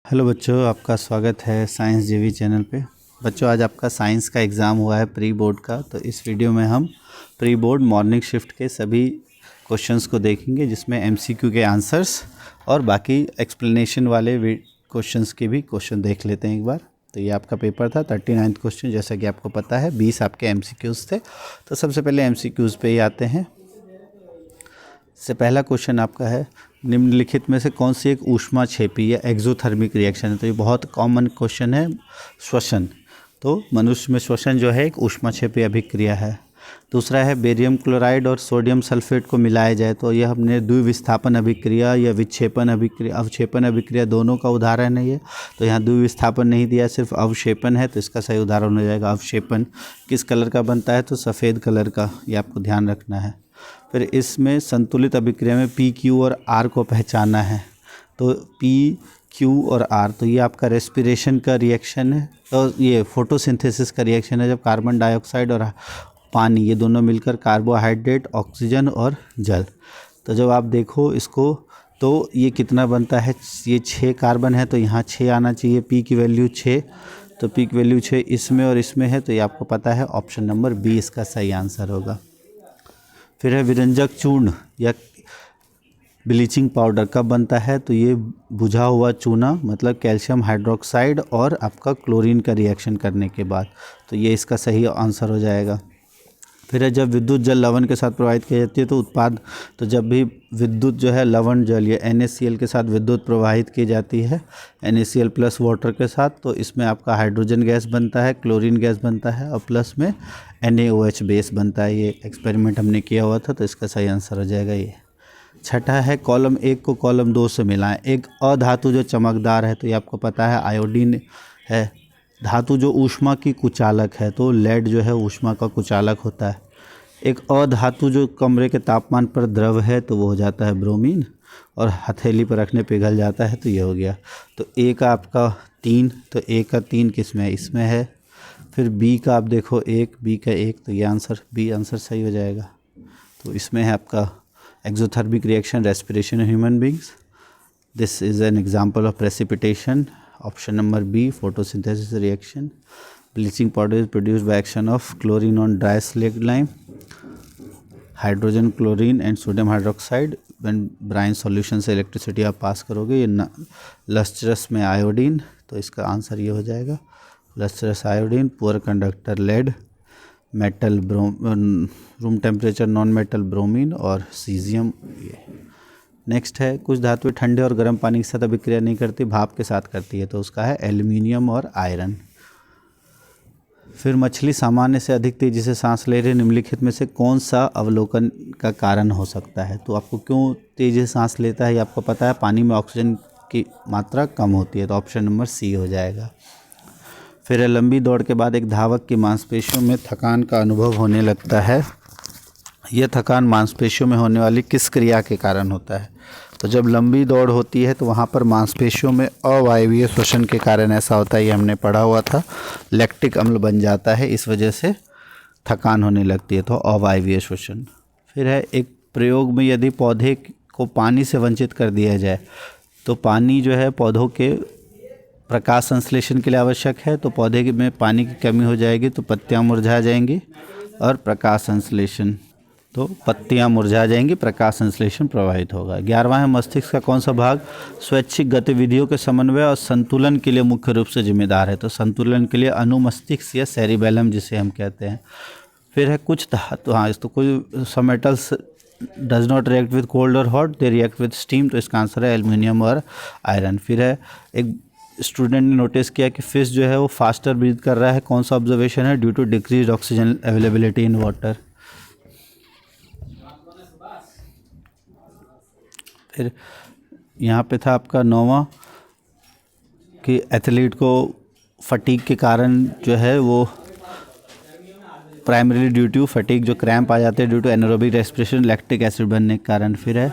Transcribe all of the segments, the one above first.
Hello बच्चों, आपका स्वागत है साइंस जीवी चैनल पे। बच्चों, आज आपका साइंस का एग्ज़ाम हुआ है प्री बोर्ड का। तो इस वीडियो में हम प्री बोर्ड मॉर्निंग शिफ्ट के सभी क्वेश्चंस को देखेंगे, जिसमें एमसीक्यू के आंसर्स और बाकी एक्सप्लेनेशन वाले क्वेश्चंस के भी क्वेश्चन देख लेते हैं एक बार। तो ये आपका पेपर था 39 क्वेश्चन, जैसा कि आपको पता है 20 आपके एमसीक्यूज़ थे। तो सबसे पहले एमसीक्यूज़ पे ही आते हैं। से पहला क्वेश्चन आपका है, निम्नलिखित में से कौन सी एक ऊष्माक्षेपी या एक्सोथर्मिक रिएक्शन है। तो ये बहुत कॉमन क्वेश्चन है, श्वसन। तो मनुष्य में श्वसन जो है एक ऊष्माक्षेपी अभिक्रिया है। दूसरा है, बेरियम क्लोराइड और सोडियम सल्फेट को मिलाया जाए तो यह हमने द्विविस्थापन अभिक्रिया या विक्षेपण अभिक्रिया अवक्षेपण अभिक्रिया दोनों का उदाहरण है ये। तो यहाँ द्विविस्थापन नहीं दिया, सिर्फ अवक्षेपण है, तो इसका सही उदाहरण हो जाएगा अवक्षेपण। किस कलर का बनता है, तो सफ़ेद कलर का, ये आपको ध्यान रखना है। फिर इसमें संतुलित अभिक्रिया में पी, क्यू और आर को पहचाना है। तो पी, क्यू और आर, तो ये आपका रेस्पिरेशन का रिएक्शन है, और ये फोटोसिंथेसिस का रिएक्शन है, जब कार्बन डाइऑक्साइड और पानी ये दोनों मिलकर कार्बोहाइड्रेट, ऑक्सीजन और जल। तो जब आप देखो इसको तो ये कितना बनता है, ये 6 कार्बन है, तो यहाँ 6 आना चाहिए। पी की वैल्यू 6, तो पी की वैल्यू 6 इसमें और इसमें है, तो ये आपको पता है ऑप्शन नंबर बी इसका सही आंसर होगा। फिर है, विरंजक चूर्ण या ब्लीचिंग पाउडर कब बनता है, तो ये बुझा हुआ चूना, मतलब कैल्शियम हाइड्रोक्साइड और आपका क्लोरीन का रिएक्शन करने के बाद, तो ये इसका सही आंसर हो जाएगा। फिर है, जब विद्युत जल लवण के साथ प्रवाहित की जाती है तो उत्पाद, तो जब भी विद्युत जो है लवण जल या NaCl के साथ विद्युत प्रवाहित की जाती है, NaCl प्लस वाटर के साथ, तो इसमें आपका हाइड्रोजन गैस बनता है, क्लोरीन गैस बनता है और प्लस में NaOH बेस बनता है। ये एक्सपेरिमेंट हमने किया हुआ था, तो इसका सही आंसर हो जाएगा ये। छठा है, कॉलम 1 को कॉलम 2 से मिलाएं। एक अधातु जो चमकदार है, तो ये आपको पता है आयोडीन है। धातु जो ऊष्मा की कुचालक है, तो लेड जो है ऊष्मा का कुचालक होता है। एक अधातु जो कमरे के तापमान पर द्रव है, तो वो हो जाता है ब्रोमीन, और हथेली पर रखने पिघल जाता है, तो ये हो गया। तो ए का आपका 3, तो ए का 3 किस में है, इसमें है। फिर बी का आप देखो 1, बी का 1, तो ये आंसर बी आंसर सही हो जाएगा। तो इसमें है आपका exothermic reaction, respiration of human beings. This is an example of precipitation. Option number B, photosynthesis reaction. Bleaching powder is produced by action of chlorine on dry slaked lime, hydrogen chlorine and sodium hydroxide when brine solution से electricity आप pass करोगे। ये lustrous में iodine, तो इसका answer ये हो जाएगा lustrous iodine. Poor conductor lead, metal room temperature non metal bromine और सीजियम। ये नेक्स्ट है, कुछ धातुएं ठंडे और गर्म पानी के साथ अभिक्रिया नहीं करती, भाप के साथ करती है, तो उसका है एल्यूमिनियम और आयरन। फिर मछली सामान्य से अधिक तेज़ी से सांस ले रही, निम्नलिखित में से कौन सा अवलोकन का कारण हो सकता है। तो आपको क्यों तेज़ी से सांस लेता है, ये आपको पता है, पानी में ऑक्सीजन की मात्रा कम होती है, तो ऑप्शन नंबर सी हो जाएगा। फिर लंबी दौड़ के बाद एक धावक की मांसपेशियों में थकान का अनुभव होने लगता है। यह थकान मांसपेशियों में होने वाली किस क्रिया के कारण होता है। तो जब लंबी दौड़ होती है तो वहाँ पर मांसपेशियों में अवायवीय श्वसन के कारण ऐसा होता है, ये हमने पढ़ा हुआ था। लैक्टिक अम्ल बन जाता है, इस वजह से थकान होने लगती है, तो अवायवीय श्वसन। फिर है, एक प्रयोग में यदि पौधे को पानी से वंचित कर दिया जाए, तो पानी जो है पौधों के प्रकाश संश्लेषण के लिए आवश्यक है, तो पौधे में पानी की कमी हो जाएगी तो पत्तियां मुरझा जाएंगी, और प्रकाश संश्लेषण, तो पत्तियां मुरझा जाएंगी, प्रकाश संश्लेषण प्रभावित होगा। 11वां है, मस्तिष्क का कौन सा भाग स्वैच्छिक गतिविधियों के समन्वय और संतुलन के लिए मुख्य रूप से जिम्मेदार है। तो संतुलन के लिए अनुमस्तिष्क या सेरिबेलम जिसे हम कहते हैं। फिर है, कुछ धातु, हाँ इस तो कोई some metals does not react with cold और hot, they react with steam, तो इसका आंसर है एल्यूमिनियम और आयरन। फिर है, एक स्टूडेंट ने नोटिस किया कि फिश जो है वो फास्टर ब्रीथ कर रहा है, कौन सा ऑब्जर्वेशन है, due to decrease oxygen availability in water. फिर यहाँ पे था आपका 9वां कि एथलीट को फटीग के कारण जो है वो प्राइमरीली ड्यू टू फटीग, जो क्रैम्प आ जाते हैं due to anaerobic respiration, lactic acid बनने के कारण। फिर है,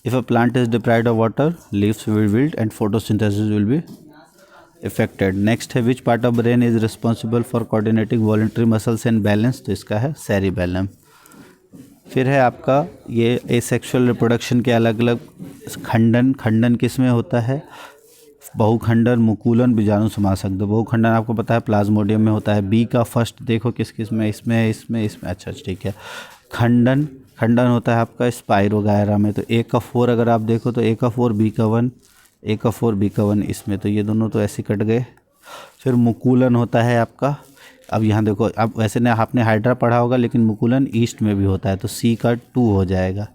if a plant is deprived of water, leaves will wilt and photosynthesis will be affected. Next है, which part of brain is responsible for coordinating voluntary muscles and balance, तो इसका है cerebellum. फिर है आपका ये एसेक्सुअल रिप्रोडक्शन के अलग अलग खंडन किस में होता है, बहुखंडन मुकुलन बीजाणु समासक। दो बहुखंडन आपको पता है प्लाज्मोडियम में होता है। बी का फर्स्ट देखो किस किस में, इसमें है, इसमें, इसमें, अच्छा ठीक है। खंडन, खंडन होता है आपका स्पाइरोगायरा में। तो ए का 4 अगर आप देखो तो ए का 4 बी का 1, ए का 4 बी का 1 इसमें, तो ये दोनों तो ऐसे कट गए। फिर मुकुलन होता है आपका, अब यहाँ देखो, अब वैसे ने आपने हाइड्रा पढ़ा होगा लेकिन मुकुलन ईस्ट में भी होता है, तो सी का 2 हो जाएगा।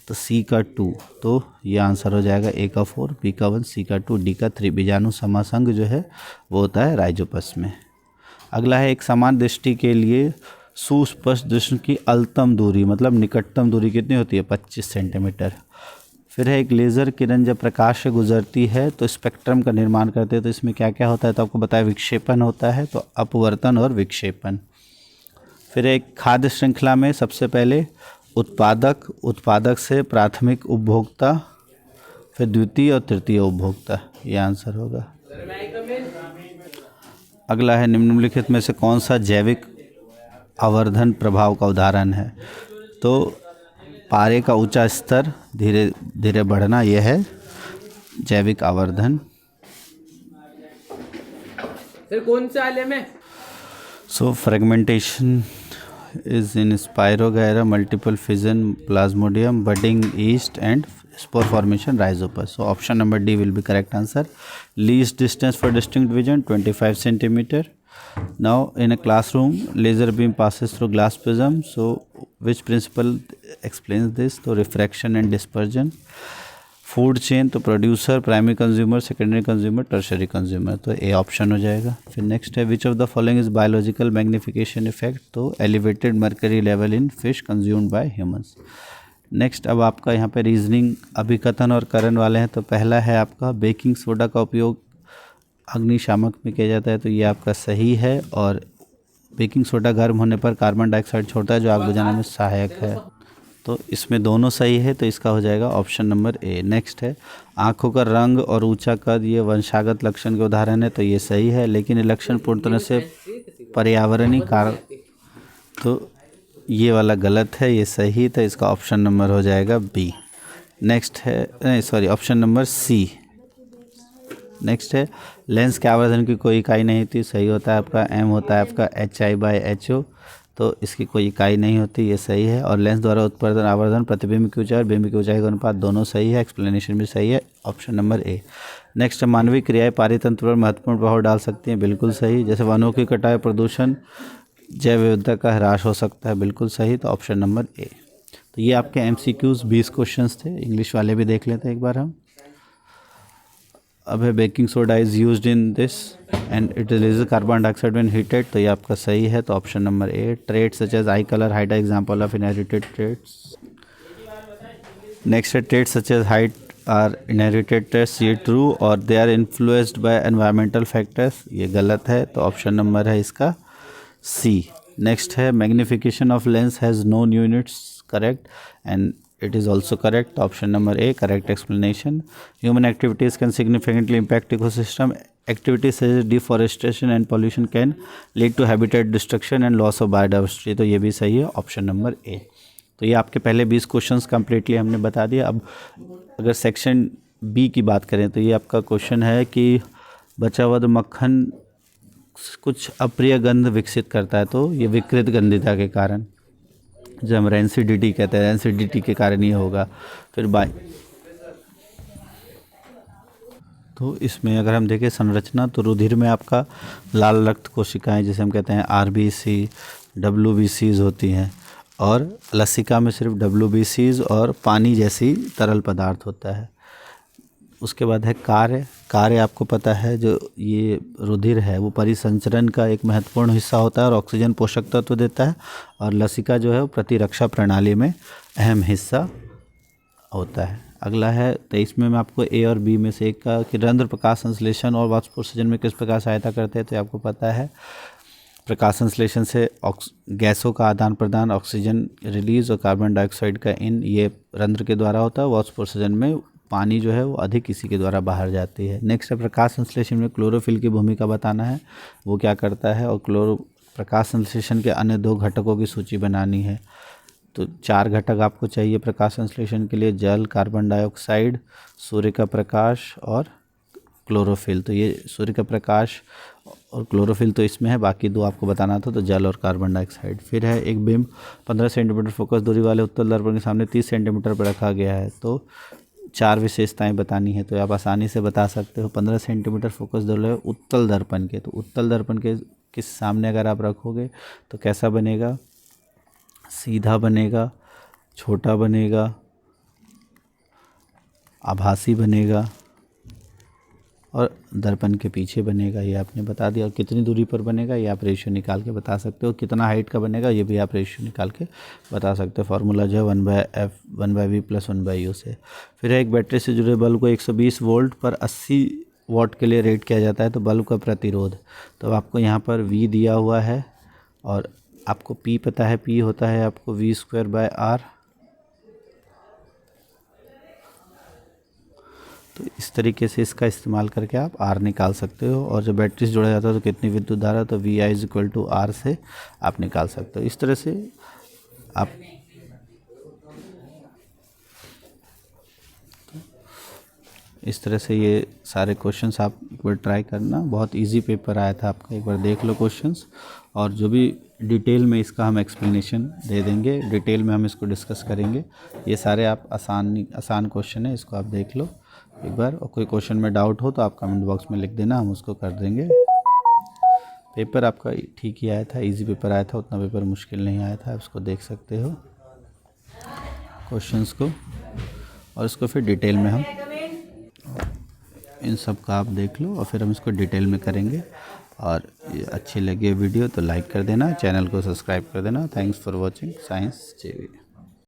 तो सी का 2, तो ये आंसर हो जाएगा ए का 4 बी का 1 सी का 2 डी का 3। बीजाणु समासंग जो है वो होता है राइजोपस में। अगला है एक समान दृष्टि के लिए सुस्पष्ट दृष्टि की अल्तम दूरी, मतलब निकटतम दूरी कितनी होती है, 25 सेंटीमीटर। फिर है एक लेज़र किरण जब प्रकाश से गुजरती है तो स्पेक्ट्रम का निर्माण करते हैं, तो इसमें क्या क्या होता है, तो आपको बताया विक्षेपण होता है, तो अपवर्तन और विक्षेपण। फिर एक खाद्य श्रृंखला में सबसे पहले उत्पादक, उत्पादक से प्राथमिक उपभोक्ता, फिर द्वितीय और तृतीय उपभोक्ता, ये आंसर होगा। अगला है निम्नलिखित में से कौन सा जैविक आवर्धन प्रभाव का उदाहरण है, तो पारे का ऊंचा स्तर धीरे धीरे बढ़ना, यह है जैविक आवर्धन। फिर कौन से आले में? सो fragmentation is in Spirogyra, multiple fission Plasmodium, budding yeast and spore formation Rhizopus. So option number D will be correct answer. Least distance for distinct vision 25 centimeter. Now in a classroom laser beam passes through glass prism. So which principle explains this? So refraction and dispersion. Food chain, तो producer, primary consumer, secondary consumer, tertiary consumer, तो A option हो जाएगा। फिर next है which of the following is biological magnification effect, तो elevated mercury level in fish consumed by humans. Next अब आपका यहाँ पे रीजनिंग अभिकथन और करण वाले हैं। तो पहला है आपका बेकिंग सोडा का उपयोग अग्निशामक में किया जाता है, तो ये आपका सही है। और बेकिंग सोडा गर्म होने पर कार्बन डाइऑक्साइड छोड़ता है जो आग बुझाने में सहायक है, तो इसमें दोनों सही है, तो इसका हो जाएगा ऑप्शन नंबर ए। नेक्स्ट है आँखों का रंग और ऊंचा कद ये वंशागत लक्षण के उदाहरण है, तो ये सही है, लेकिन ये लक्षण पूर्ण तरह से पर्यावरणीय कारण, तो ये वाला गलत है, ये सही, तो इसका ऑप्शन नंबर हो जाएगा बी। नेक्स्ट है नहीं sorry option number C. Next है लेंस के आवर्धन की कोई इकाई नहीं थी, सही होता है आपका एम होता है आपका HI/HO, तो इसकी कोई इकाई नहीं होती, ये सही है। और लेंस द्वारा उत्पादन आवर्धन प्रतिबिंब की ऊंचाई और बिंब की ऊंचाई का अनुपात दोनों सही है, एक्सप्लेनेशन भी सही है, ऑप्शन नंबर ए। नेक्स्ट मानवीय क्रियाएं पारितंत्र पर महत्वपूर्ण प्रभाव डाल सकती हैं, बिल्कुल सही, जैसे वनों की कटाई, प्रदूषण, जैव विविधता का ह्रास हो सकता है, बिल्कुल सही, तो ऑप्शन नंबर ए। तो ये आपके MCQs 20 क्वेश्चंस थे, इंग्लिश वाले भी देख लेते हैं एक बार हम। अब है baking soda is used in this and it release carbon dioxide when heated, तो ये आपका सही है, तो option number A. Traits such as eye colour height example of inherited traits. Next है traits such as height are inherited traits, ये true, और they are influenced by environmental factors, ये गलत है, तो ऑप्शन नंबर है इसका सी। नेक्स्ट है magnification of lens has known units, correct, and it is also correct, option number A, correct explanation. Human activities can significantly impact ecosystem. Activities such as deforestation and pollution can lead to habitat destruction and loss of biodiversity, तो ये भी सही है, option number ए। तो ये आपके पहले 20 questions completely हमने बता दिया। अब अगर सेक्शन बी की बात करें तो ये आपका क्वेश्चन है कि बचा हुआ मक्खन कुछ अप्रिय गंध विकसित करता है, तो ये विकृत गंधिता के कारण, जब हम रेंसिडिटी कहते हैं, रेंसिडिटी के कारण ये होगा। फिर तो इसमें अगर हम देखें संरचना, तो रुधिर में आपका लाल रक्त कोशिकाएं जिसे हम कहते हैं RBC, WBCs होती हैं, और लसिका में सिर्फ WBCs और पानी जैसी तरल पदार्थ होता है। उसके बाद है कार्य। कार्य आपको पता है जो ये रुधिर है वो परिसंचरण का एक महत्वपूर्ण हिस्सा होता है और ऑक्सीजन पोषक तत्व देता है, और लसिका जो है वो प्रतिरक्षा प्रणाली में अहम हिस्सा होता है। अगला है 23 में मैं आपको ए और बी में से एक का कि रंध्र प्रकाश संश्लेषण और वाष्पोत्सर्जन में किस प्रकार सहायता करते हैं, तो आपको पता है प्रकाश संश्लेषण से गैसों का आदान प्रदान, ऑक्सीजन रिलीज और कार्बन डाइऑक्साइड का इन, ये रंध्र के द्वारा होता है। वाष्पोत्सर्जन में पानी जो है वो अधिक इसी के द्वारा बाहर जाती है। नेक्स्ट है प्रकाश संश्लेषण में क्लोरोफिल की भूमिका बताना है, वो क्या करता है, और प्रकाश संश्लेषण के अन्य 2 घटकों की सूची बनानी है। तो 4 घटक आपको चाहिए प्रकाश संश्लेषण के लिए, जल, कार्बन डाइऑक्साइड, सूर्य का प्रकाश और क्लोरोफिल। तो ये सूर्य का प्रकाश और क्लोरोफिल तो इसमें है, बाकी दो आपको बताना था, तो जल और कार्बन डाइऑक्साइड। फिर है एक बिंब 15 सेंटीमीटर फोकस दूरी वाले उत्तल दर्पण के सामने 30 सेंटीमीटर पर रखा गया है, तो 4 विशेषताएं बतानी है। तो आप आसानी से बता सकते हो। 15 सेंटीमीटर फोकस दूरी उत्तल दर्पण के, तो उत्तल दर्पण के किस सामने अगर आप रखोगे तो कैसा बनेगा, सीधा बनेगा, छोटा बनेगा, आभासी बनेगा और दर्पण के पीछे बनेगा, ये आपने बता दिया। और कितनी दूरी पर बनेगा ये आप रेशियो निकाल के बता सकते हो। कितना हाइट का बनेगा ये भी आप रेशियो निकाल के बता सकते हो। फार्मूला जो है 1/f 1/v + 1/u से। फिर एक बैटरी से जुड़े बल्ब को 120 वोल्ट पर 80 वाट के लिए रेट किया जाता है, तो बल्ब का प्रतिरोध, तो आपको यहाँ पर v दिया हुआ है और आपको p पता है, p होता है आपको v²/r। तो इस तरीके से इसका इस्तेमाल करके आप R निकाल सकते हो। और जब बैटरी से जोड़ा जाता है तो कितनी विद्युत धारा, तो VI = R से आप निकाल सकते हो। इस तरह से आप ये सारे क्वेश्चंस आप एक बार ट्राई करना। बहुत इजी पेपर आया था आपका, एक बार देख लो क्वेश्चंस। और जो भी डिटेल में इसका हम एक्सप्लेनेशन दे देंगे, डिटेल में हम इसको डिस्कस करेंगे। ये सारे आप आसान क्वेश्चन है, इसको आप देख लो एक बार। और कोई क्वेश्चन में डाउट हो तो आप कमेंट बॉक्स में लिख देना, हम उसको कर देंगे। पेपर आपका ठीक ही आया था, इजी पेपर आया था, उतना पेपर मुश्किल नहीं आया था। उसको देख सकते हो क्वेश्चंस को, और इसको फिर डिटेल में हम इन सब का आप देख लो और फिर हम इसको डिटेल में करेंगे। और अच्छी लगी वीडियो तो लाइक कर देना, चैनल को सब्सक्राइब कर देना। थैंक्स फॉर वॉचिंग साइंस जेवी।